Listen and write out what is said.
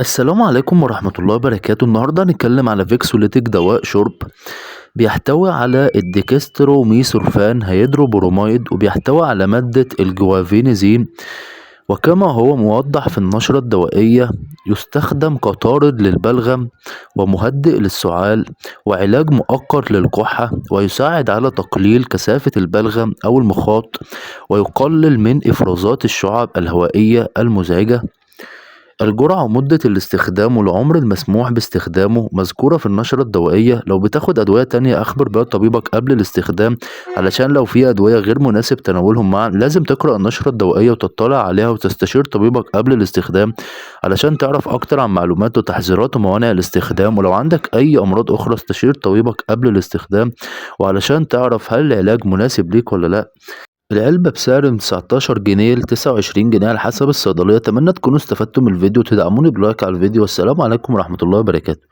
السلام عليكم ورحمة الله وبركاته. النهاردة هنتكلم على فيكسوليتيك، دواء شرب بيحتوي على الديكستروميثورفان هيدروبروميد، وبيحتوي على مادة الجوافينيزين. وكما هو موضح في النشرة الدوائية، يستخدم كطارد للبلغم ومهدئ للسعال وعلاج مؤقت للكحة، ويساعد على تقليل كثافة البلغم أو المخاط، ويقلل من إفرازات الشعب الهوائية المزعجة. الجرعة ومدة الاستخدام والعمر المسموح باستخدامه مذكورة في النشرة الدوائية. لو بتاخد أدوية تانية أخبر بها طبيبك قبل الاستخدام، علشان لو في أدوية غير مناسب تناولهم معا لازم تقرأ النشرة الدوائية وتطلع عليها وتستشير طبيبك قبل الاستخدام، علشان تعرف أكتر عن معلومات وتحذيرات وموانع الاستخدام. ولو عندك أي أمراض أخرى استشير طبيبك قبل الاستخدام، وعلشان تعرف هل العلاج مناسب ليك ولا لأ. العلبة بسعر من 19 جنيه ل29 جنيه على حسب الصيدلية. أتمنى تكونوا استفدتوا من الفيديو وتدعموني بلايك على الفيديو، والسلام عليكم ورحمة الله وبركاته.